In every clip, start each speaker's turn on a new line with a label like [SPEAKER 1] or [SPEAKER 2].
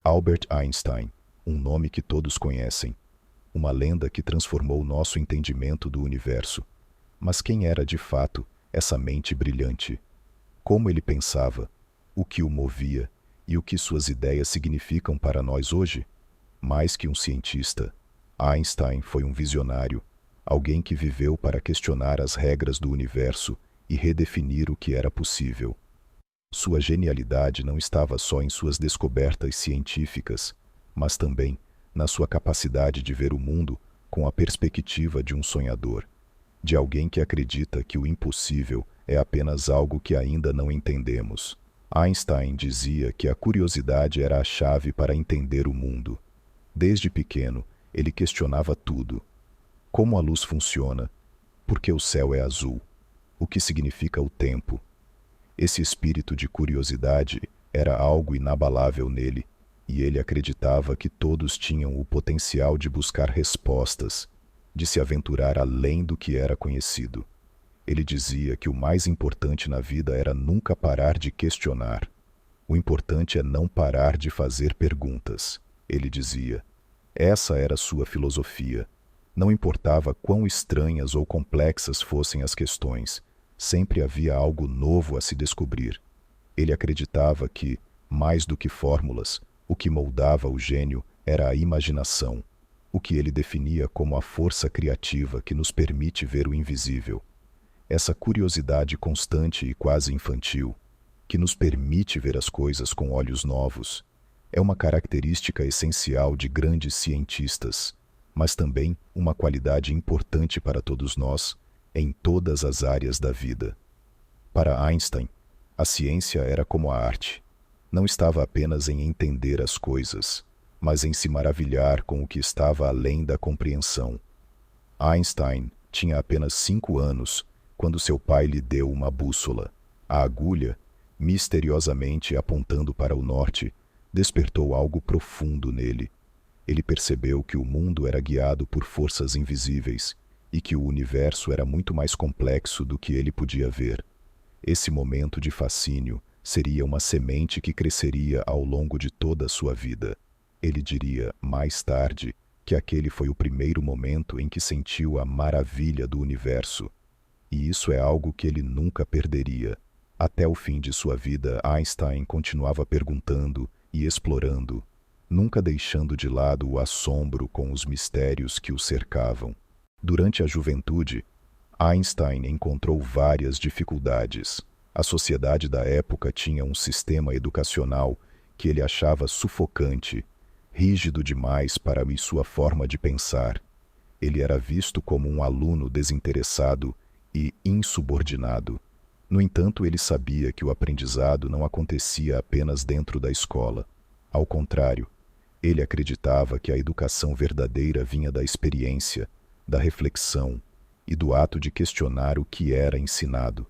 [SPEAKER 1] Albert Einstein, um nome que todos conhecem, uma lenda que transformou nosso entendimento do universo. Mas quem era de fato essa mente brilhante? Como ele pensava? O que o movia? E o que suas ideias significam para nós hoje? Mais que um cientista, Einstein foi um visionário, alguém que viveu para questionar as regras do universo e redefinir o que era possível. Sua genialidade não estava só em suas descobertas científicas, mas também na sua capacidade de ver o mundo com a perspectiva de um sonhador, de alguém que acredita que o impossível é apenas algo que ainda não entendemos. Einstein dizia que a curiosidade era a chave para entender o mundo. Desde pequeno, ele questionava tudo. Como a luz funciona? Por que o céu é azul? O que significa o tempo? Esse espírito de curiosidade era algo inabalável nele, e ele acreditava que todos tinham o potencial de buscar respostas, de se aventurar além do que era conhecido. Ele dizia que o mais importante na vida era nunca parar de questionar. O importante é não parar de fazer perguntas, ele dizia. Essa era sua filosofia. Não importava quão estranhas ou complexas fossem as questões, sempre havia algo novo a se descobrir. Ele acreditava que, mais do que fórmulas, o que moldava o gênio era a imaginação, o que ele definia como a força criativa que nos permite ver o invisível. Essa curiosidade constante e quase infantil, que nos permite ver as coisas com olhos novos, é uma característica essencial de grandes cientistas, mas também uma qualidade importante para todos nós, em todas as áreas da vida. Para Einstein, a ciência era como a arte. Não estava apenas em entender as coisas, mas em se maravilhar com o que estava além da compreensão. Einstein tinha apenas 5 anos quando seu pai lhe deu uma bússola. A agulha, misteriosamente apontando para o norte, despertou algo profundo nele. Ele percebeu que o mundo era guiado por forças invisíveis e que o universo era muito mais complexo do que ele podia ver. Esse momento de fascínio seria uma semente que cresceria ao longo de toda a sua vida. Ele diria, mais tarde, que aquele foi o primeiro momento em que sentiu a maravilha do universo. E isso é algo que ele nunca perderia. Até o fim de sua vida, Einstein continuava perguntando e explorando, nunca deixando de lado o assombro com os mistérios que o cercavam. Durante a juventude, Einstein encontrou várias dificuldades. A sociedade da época tinha um sistema educacional que ele achava sufocante, rígido demais para sua forma de pensar. Ele era visto como um aluno desinteressado e insubordinado. No entanto, ele sabia que o aprendizado não acontecia apenas dentro da escola. Ao contrário, ele acreditava que a educação verdadeira vinha da experiência, da reflexão e do ato de questionar o que era ensinado.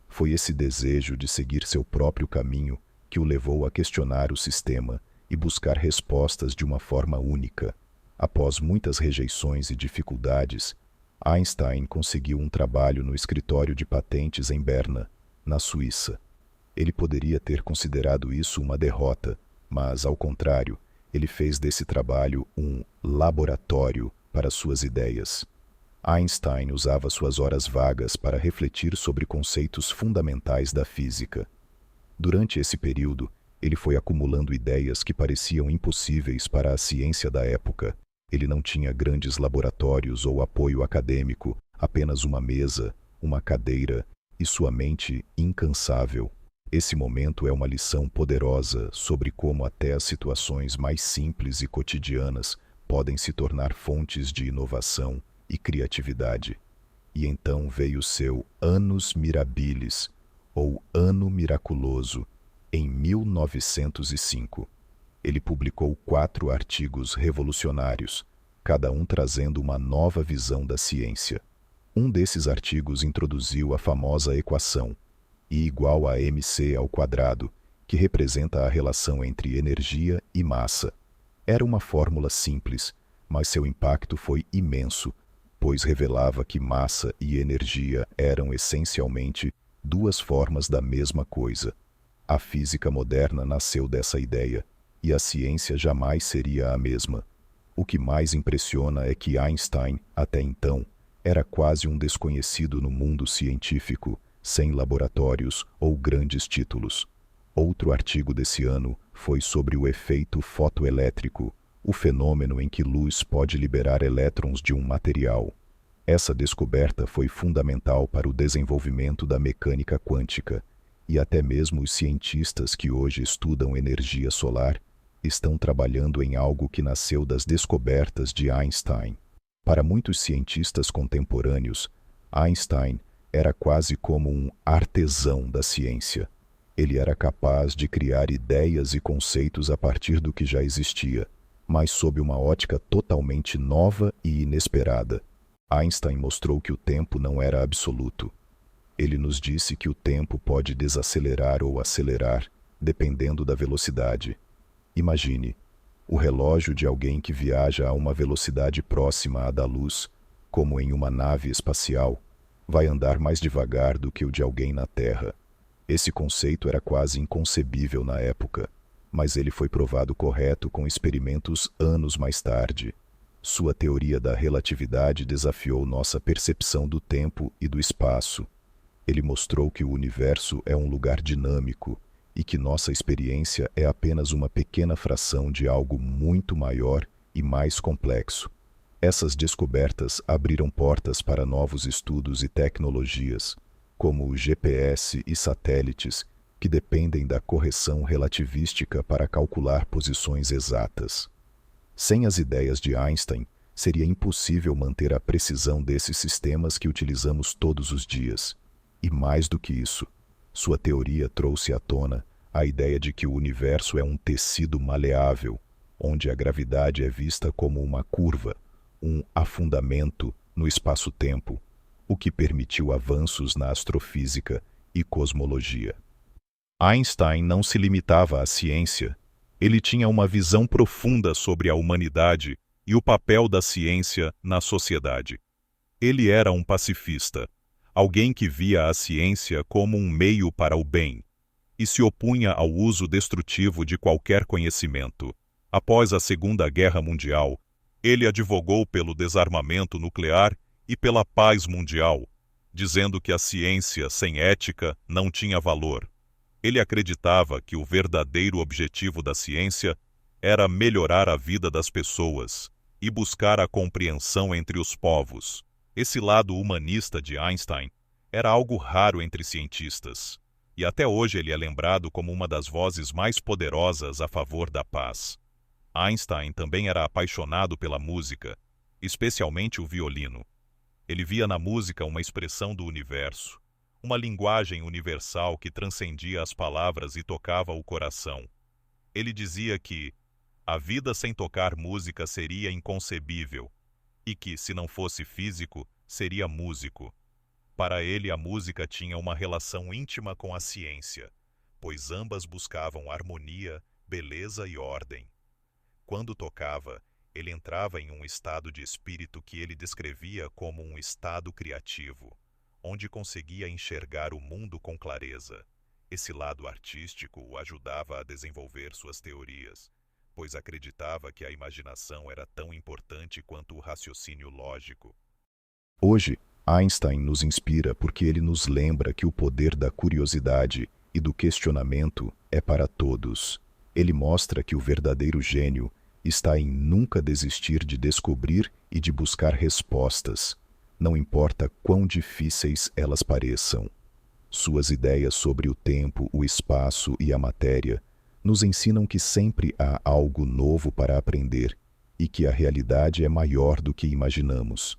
[SPEAKER 1] Foi esse desejo de seguir seu próprio caminho que o levou a questionar o sistema e buscar respostas de uma forma única. Após muitas rejeições e dificuldades, Einstein conseguiu um trabalho no escritório de patentes em Berna, na Suíça. Ele poderia ter considerado isso uma derrota, mas, ao contrário, ele fez desse trabalho um laboratório para suas ideias. Einstein usava suas horas vagas para refletir sobre conceitos fundamentais da física. Durante esse período, ele foi acumulando ideias que pareciam impossíveis para a ciência da época. Ele não tinha grandes laboratórios ou apoio acadêmico, apenas uma mesa, uma cadeira e sua mente incansável. Esse momento é uma lição poderosa sobre como até as situações mais simples e cotidianas podem se tornar fontes de inovação e criatividade. E então veio seu Annus Mirabilis, ou Ano Miraculoso, em 1905. Ele publicou 4 artigos revolucionários, cada um trazendo uma nova visão da ciência. Um desses artigos introduziu a famosa equação, I igual a mc², que representa a relação entre energia e massa. Era uma fórmula simples, mas seu impacto foi imenso, pois revelava que massa e energia eram essencialmente 2 formas da mesma coisa. A física moderna nasceu dessa ideia, e a ciência jamais seria a mesma. O que mais impressiona é que Einstein, até então, era quase um desconhecido no mundo científico, sem laboratórios ou grandes títulos. Outro artigo desse ano foi sobre o efeito fotoelétrico, o fenômeno em que luz pode liberar elétrons de um material. Essa descoberta foi fundamental para o desenvolvimento da mecânica quântica, e até mesmo os cientistas que hoje estudam energia solar estão trabalhando em algo que nasceu das descobertas de Einstein. Para muitos cientistas contemporâneos, Einstein era quase como um artesão da ciência. Ele era capaz de criar ideias e conceitos a partir do que já existia, mas sob uma ótica totalmente nova e inesperada. Einstein mostrou que o tempo não era absoluto. Ele nos disse que o tempo pode desacelerar ou acelerar, dependendo da velocidade. Imagine, o relógio de alguém que viaja a uma velocidade próxima à da luz, como em uma nave espacial, vai andar mais devagar do que o de alguém na Terra. Esse conceito era quase inconcebível na época, mas ele foi provado correto com experimentos anos mais tarde. Sua teoria da relatividade desafiou nossa percepção do tempo e do espaço. Ele mostrou que o universo é um lugar dinâmico e que nossa experiência é apenas uma pequena fração de algo muito maior e mais complexo. Essas descobertas abriram portas para novos estudos e tecnologias, como o GPS e satélites, que dependem da correção relativística para calcular posições exatas. Sem as ideias de Einstein, seria impossível manter a precisão desses sistemas que utilizamos todos os dias. E mais do que isso, sua teoria trouxe à tona a ideia de que o universo é um tecido maleável, onde a gravidade é vista como uma curva, um afundamento no espaço-tempo, o que permitiu avanços na astrofísica e cosmologia. Einstein não se limitava à ciência. Ele tinha uma visão profunda sobre a humanidade e o papel da ciência na sociedade. Ele era um pacifista, alguém que via a ciência como um meio para o bem, e se opunha ao uso destrutivo de qualquer conhecimento. Após a Segunda Guerra Mundial, ele advogou pelo desarmamento nuclear e pela paz mundial, dizendo que a ciência sem ética não tinha valor. Ele acreditava que o verdadeiro objetivo da ciência era melhorar a vida das pessoas e buscar a compreensão entre os povos. Esse lado humanista de Einstein era algo raro entre cientistas, e até hoje ele é lembrado como uma das vozes mais poderosas a favor da paz. Einstein também era apaixonado pela música, especialmente o violino. Ele via na música uma expressão do universo, uma linguagem universal que transcendia as palavras e tocava o coração. Ele dizia que a vida sem tocar música seria inconcebível, e que, se não fosse físico, seria músico. Para ele, a música tinha uma relação íntima com a ciência, pois ambas buscavam harmonia, beleza e ordem. Quando tocava, ele entrava em um estado de espírito que ele descrevia como um estado criativo, onde conseguia enxergar o mundo com clareza. Esse lado artístico o ajudava a desenvolver suas teorias, pois acreditava que a imaginação era tão importante quanto o raciocínio lógico. Hoje, Einstein nos inspira porque ele nos lembra que o poder da curiosidade e do questionamento é para todos. Ele mostra que o verdadeiro gênio está em nunca desistir de descobrir e de buscar respostas, não importa quão difíceis elas pareçam. Suas ideias sobre o tempo, o espaço e a matéria nos ensinam que sempre há algo novo para aprender e que a realidade é maior do que imaginamos.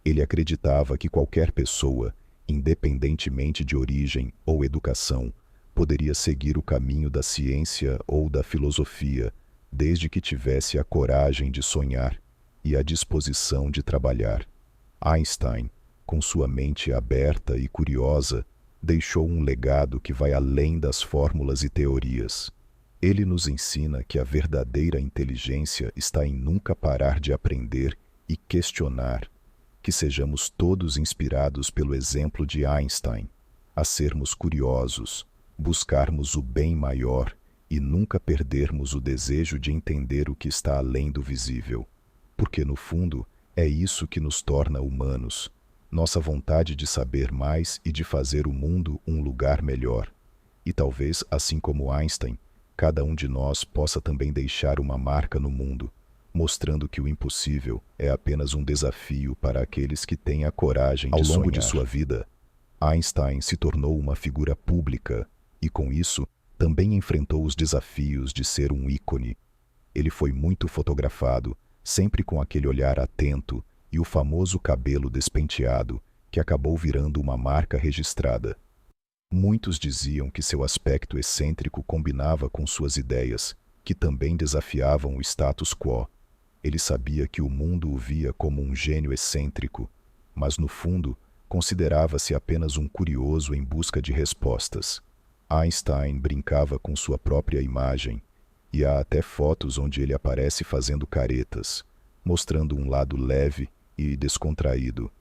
[SPEAKER 1] Ele acreditava que qualquer pessoa, independentemente de origem ou educação, poderia seguir o caminho da ciência ou da filosofia, desde que tivesse a coragem de sonhar e a disposição de trabalhar. Einstein, com sua mente aberta e curiosa, deixou um legado que vai além das fórmulas e teorias. Ele nos ensina que a verdadeira inteligência está em nunca parar de aprender e questionar, que sejamos todos inspirados pelo exemplo de Einstein, a sermos curiosos, buscarmos o bem maior e nunca perdermos o desejo de entender o que está além do visível. Porque, no fundo, é isso que nos torna humanos, nossa vontade de saber mais e de fazer o mundo um lugar melhor. E talvez, assim como Einstein, cada um de nós possa também deixar uma marca no mundo, mostrando que o impossível é apenas um desafio para aqueles que têm a coragem de sonhar. Ao longo de sua vida, Einstein se tornou uma figura pública e, com isso, também enfrentou os desafios de ser um ícone. Ele foi muito fotografado, sempre com aquele olhar atento e o famoso cabelo despenteado, que acabou virando uma marca registrada. Muitos diziam que seu aspecto excêntrico combinava com suas ideias, que também desafiavam o status quo. Ele sabia que o mundo o via como um gênio excêntrico, mas no fundo considerava-se apenas um curioso em busca de respostas. Einstein brincava com sua própria imagem, e há até fotos onde ele aparece fazendo caretas, mostrando um lado leve e descontraído.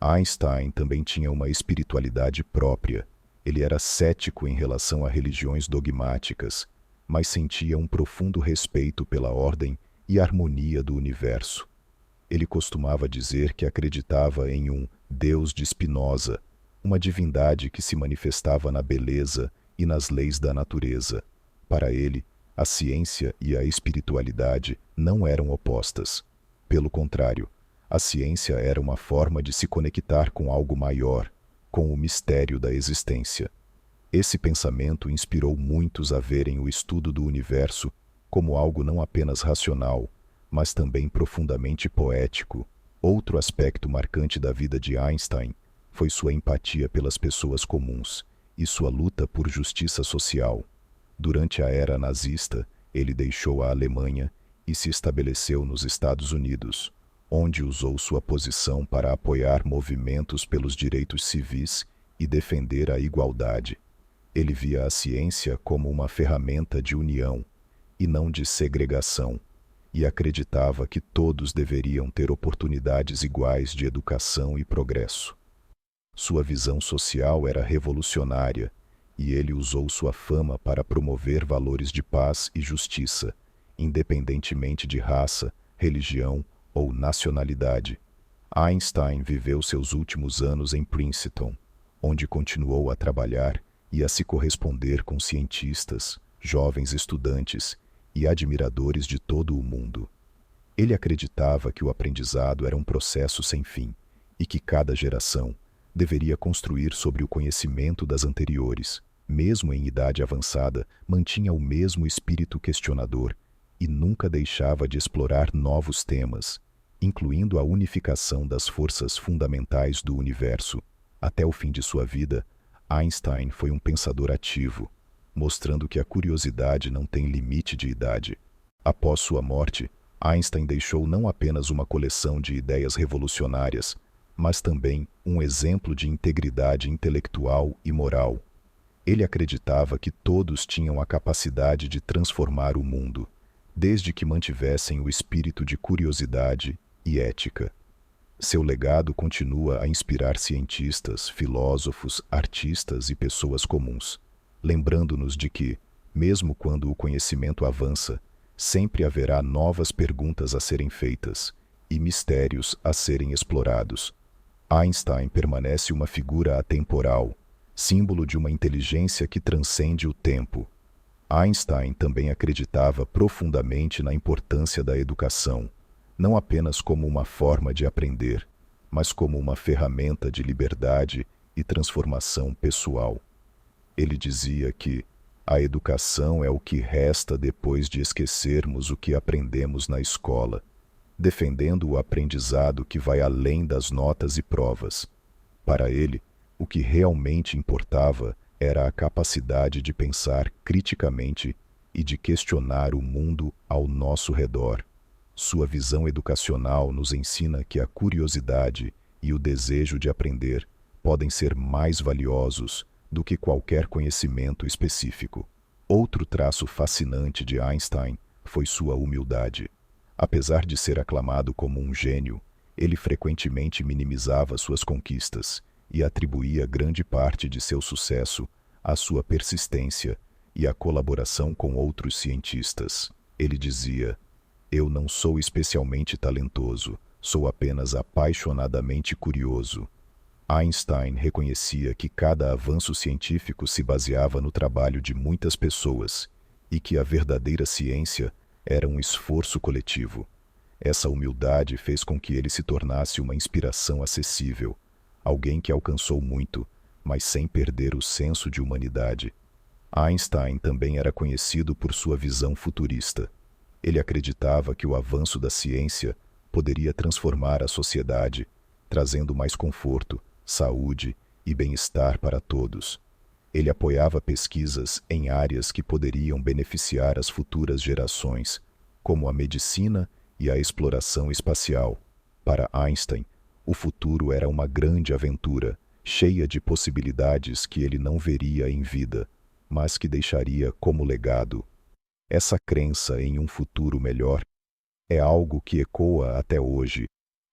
[SPEAKER 1] Einstein também tinha uma espiritualidade própria. Ele era cético em relação a religiões dogmáticas, mas sentia um profundo respeito pela ordem e harmonia do universo. Ele costumava dizer que acreditava em um Deus de Spinoza, uma divindade que se manifestava na beleza e nas leis da natureza. Para ele, a ciência e a espiritualidade não eram opostas. Pelo contrário, a ciência era uma forma de se conectar com algo maior, com o mistério da existência. Esse pensamento inspirou muitos a verem o estudo do universo como algo não apenas racional, mas também profundamente poético. Outro aspecto marcante da vida de Einstein foi sua empatia pelas pessoas comuns e sua luta por justiça social. Durante a era nazista, ele deixou a Alemanha e se estabeleceu nos Estados Unidos, onde usou sua posição para apoiar movimentos pelos direitos civis e defender a igualdade. Ele via a ciência como uma ferramenta de união e não de segregação, e acreditava que todos deveriam ter oportunidades iguais de educação e progresso. Sua visão social era revolucionária, e ele usou sua fama para promover valores de paz e justiça, independentemente de raça, religião ou nacionalidade. Einstein viveu seus últimos anos em Princeton, onde continuou a trabalhar e a se corresponder com cientistas, jovens estudantes e admiradores de todo o mundo. Ele acreditava que o aprendizado era um processo sem fim e que cada geração deveria construir sobre o conhecimento das anteriores. Mesmo em idade avançada, mantinha o mesmo espírito questionador e nunca deixava de explorar novos temas, incluindo a unificação das forças fundamentais do universo. Até o fim de sua vida, Einstein foi um pensador ativo, mostrando que a curiosidade não tem limite de idade. Após sua morte, Einstein deixou não apenas uma coleção de ideias revolucionárias, mas também um exemplo de integridade intelectual e moral. Ele acreditava que todos tinham a capacidade de transformar o mundo, desde que mantivessem o espírito de curiosidade e ética. Seu legado continua a inspirar cientistas, filósofos, artistas e pessoas comuns, lembrando-nos de que, mesmo quando o conhecimento avança, sempre haverá novas perguntas a serem feitas e mistérios a serem explorados. Einstein permanece uma figura atemporal, símbolo de uma inteligência que transcende o tempo. Einstein também acreditava profundamente na importância da educação, não apenas como uma forma de aprender, mas como uma ferramenta de liberdade e transformação pessoal. Ele dizia que a educação é o que resta depois de esquecermos o que aprendemos na escola, defendendo o aprendizado que vai além das notas e provas. Para ele, o que realmente importava era a capacidade de pensar criticamente e de questionar o mundo ao nosso redor. Sua visão educacional nos ensina que a curiosidade e o desejo de aprender podem ser mais valiosos do que qualquer conhecimento específico. Outro traço fascinante de Einstein foi sua humildade. Apesar de ser aclamado como um gênio, ele frequentemente minimizava suas conquistas e atribuía grande parte de seu sucesso à sua persistência e a colaboração com outros cientistas. Ele dizia: "Eu não sou especialmente talentoso, sou apenas apaixonadamente curioso." Einstein reconhecia que cada avanço científico se baseava no trabalho de muitas pessoas e que a verdadeira ciência era um esforço coletivo. Essa humildade fez com que ele se tornasse uma inspiração acessível, alguém que alcançou muito, mas sem perder o senso de humanidade. Einstein também era conhecido por sua visão futurista. Ele acreditava que o avanço da ciência poderia transformar a sociedade, trazendo mais conforto, saúde e bem-estar para todos. Ele apoiava pesquisas em áreas que poderiam beneficiar as futuras gerações, como a medicina e a exploração espacial. Para Einstein, o futuro era uma grande aventura, cheia de possibilidades que ele não veria em vida, mas que deixaria como legado. Essa crença em um futuro melhor é algo que ecoa até hoje,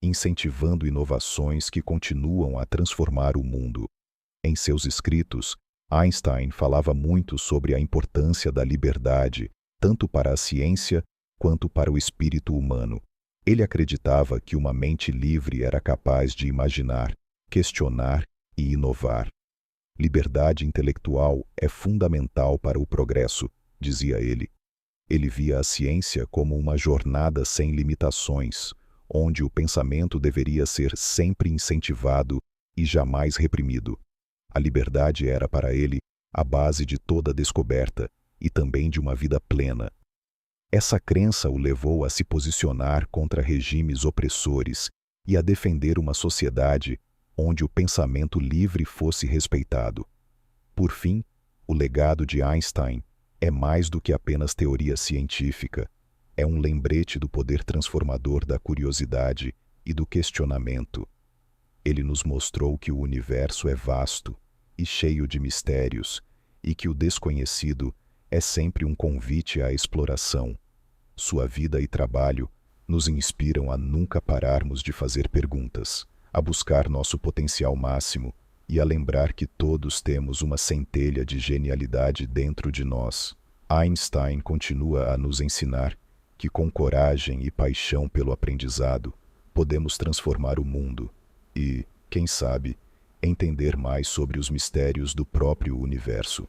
[SPEAKER 1] incentivando inovações que continuam a transformar o mundo. Em seus escritos, Einstein falava muito sobre a importância da liberdade, tanto para a ciência quanto para o espírito humano. Ele acreditava que uma mente livre era capaz de imaginar, questionar e inovar. Liberdade intelectual é fundamental para o progresso, dizia ele. Ele via a ciência como uma jornada sem limitações, onde o pensamento deveria ser sempre incentivado e jamais reprimido. A liberdade era para ele a base de toda descoberta e também de uma vida plena. Essa crença o levou a se posicionar contra regimes opressores e a defender uma sociedade onde o pensamento livre fosse respeitado. Por fim, o legado de Einstein é mais do que apenas teoria científica. É um lembrete do poder transformador da curiosidade e do questionamento. Ele nos mostrou que o universo é vasto e cheio de mistérios, e que o desconhecido é sempre um convite à exploração. Sua vida e trabalho nos inspiram a nunca pararmos de fazer perguntas, a buscar nosso potencial máximo e a lembrar que todos temos uma centelha de genialidade dentro de nós. Einstein continua a nos ensinar que com coragem e paixão pelo aprendizado, podemos transformar o mundo e, quem sabe, entender mais sobre os mistérios do próprio universo.